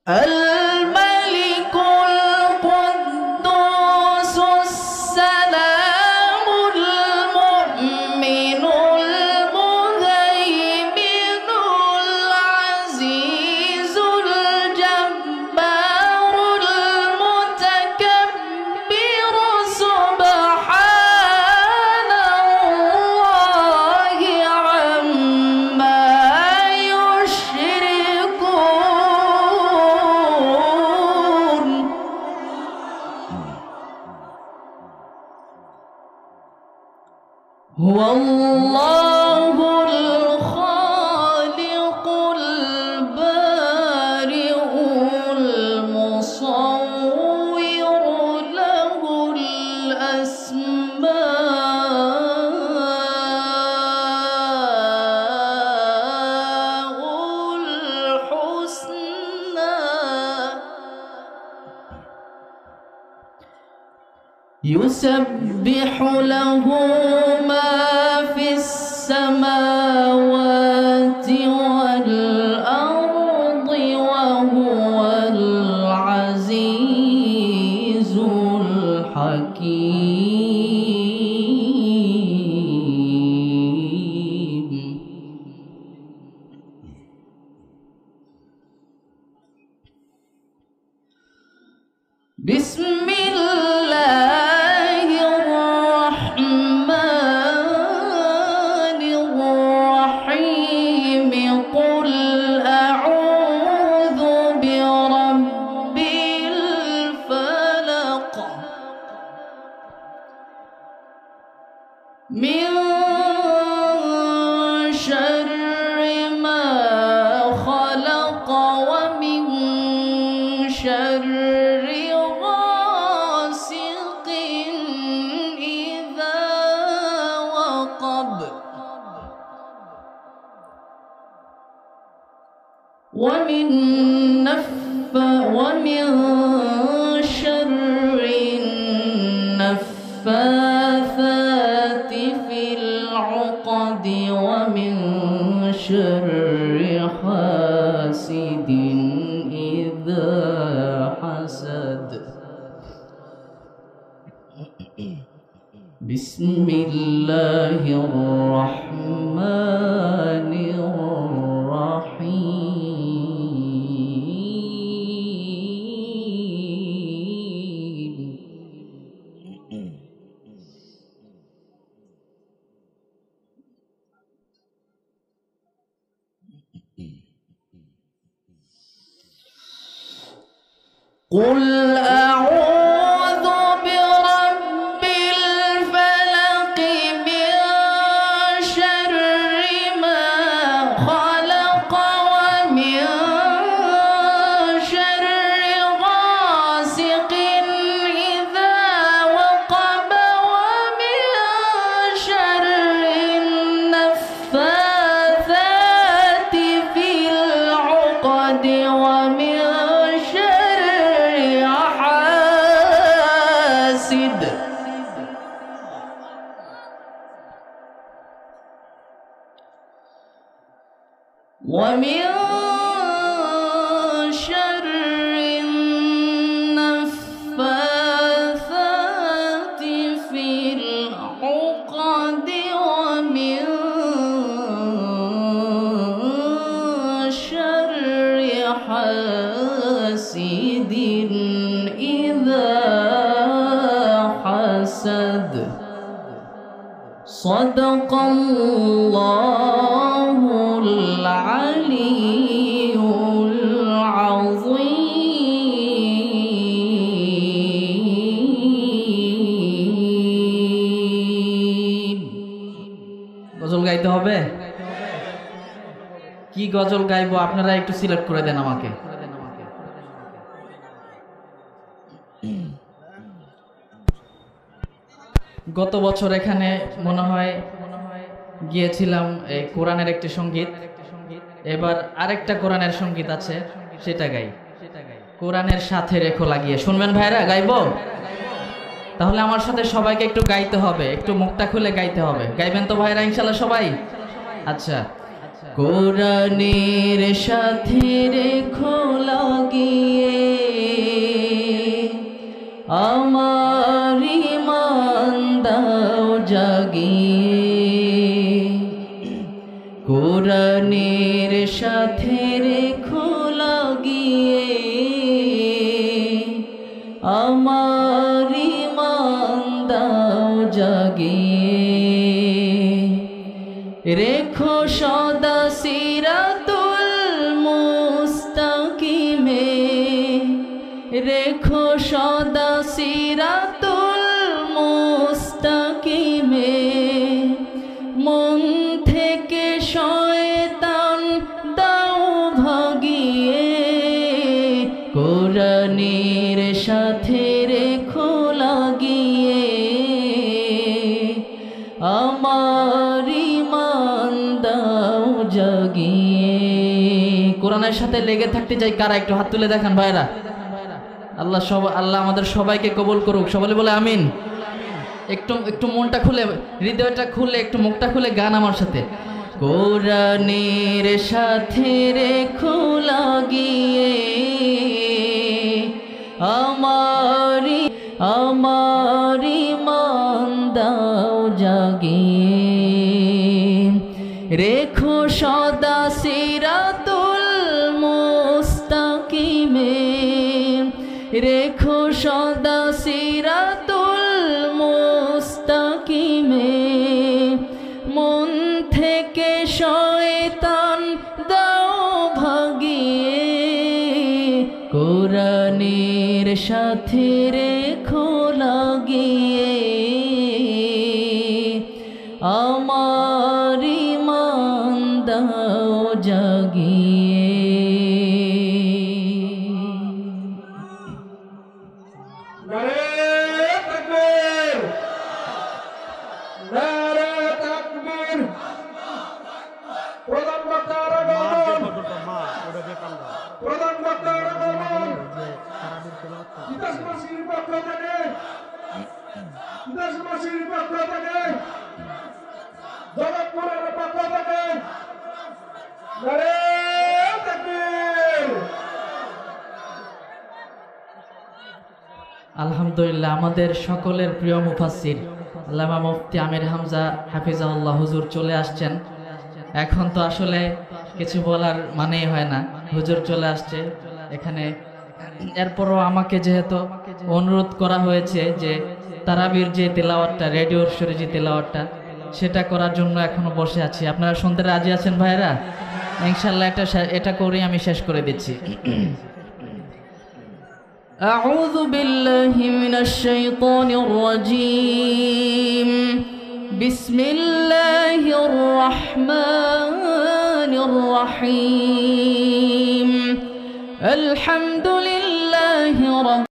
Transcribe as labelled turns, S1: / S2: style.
S1: الملك القدوس السلام المؤمن المهيمن العزيز الجبار المتكبر سبحان الله عما يشركون. هو الله الخالق البارئ المصور له الأسماء الحسنى يسبح له ما في السماوات والأرض وهو العزيز الحكيم. بسم الله الرحمن الرحيم. قل أعوذ برب الفلق من شر ما خلق ومن شر غاسق إذا وقب ومن شر النفاثات في العقد ومن شر حاسد إذا حسد. بسم الله الرحمن الرحيم. قل أعوذ برب الفلق من شر ما خلق ومن شر غاسق إذا وقب ومن شر النفاثات في العقد ومن حاسد ومن شر النفاثات في العقد ومن شر حاسد إذا حسد. صدق الله العلي العظيم. গজল গাইতে হবে? কি গজল গাইবো আপনারা একটু সিলেক্ট করে দেন আমাকে। গত বছর এখানে মনে হয় গিয়েছিলাম এই কোরআনের একটি সঙ্গীত, এবার আরেকটা কোরআনের সঙ্গীত আছে সেটা গাই। কোরআনের সাথে রেখো লাগিয়ে, শুনবেন ভাইরা? গাইবো? তাহলে আমার সাথে সবাইকে একটু গাইতে হবে, একটু মুখটা খুলে গাইতে হবে। গাইবেন তো ভাইরা ইনশাআল্লাহ সবাই? আচ্ছা। কোরআনের সাথে রেখো লাগিয়ে লাগিয়ে আমার ঈমান দাও জাগিয়ে রেখো সদা সিরাতুল মুস্তাকিমে রেখো সদা সিরাতুল মুস্তাকিমে মন থেকে শয়তান দাও ভাগিয়ে কোরআনের সাথে রেখো লাগিয়ে আমার ঈমান দাও জাগিয়ে। কোরআনের সাথে লেগে থাকতে চাই কারা, একটু হাত তুলে দেখান ভাইরা। আল্লাহ আমাদের সবাইকে কবুল করুক, সবাই বলে আমিন। একটু মনটা খুলে, হৃদয়টা খুলে, একটু মুখটা খুলে গান আমার সাথে। কোরআনের সাথে রেখো লাগিয়ে আমার ঈমান দাও জাগিয়ে রেখো সদা সিরাতুল মুস্তাকিমে রেখো সদা সিরাতুল মুস্তাকিমে মন থেকে শয়তান দাও ভাগিয়ে কোরআনের সাথে রেখো লাগিয়ে আমার ঈমান দাও জাগিয়ে। আলহামদুলিল্লাহ, আমাদের সকলের প্রিয় মুফাসসির আল্লামা মুফতি আমির হামজা হাফিজাহুল্লাহ হুজুর চলে আসছেন। এখন তো আসলে কিছু বলার মানেই হয় না, হুজুর চলে আসছে এখানে। এরপরও আমাকে যেহেতু অনুরোধ করা হয়েছে যে তারাবির যে তেলাওয়াতটা, রেডিওর সুরে যে তেলাওয়াতটা, সেটা করার জন্য এখনো বসে আছি। আপনারা শুনতে রাজি আছেন ভাইরা? ইনশাআল্লাহ এটা করে আমি শেষ করে দিচ্ছি। أعوذ بالله من الشيطان الرجيم بسم الله الرحمن الرحيم الحمد لله رب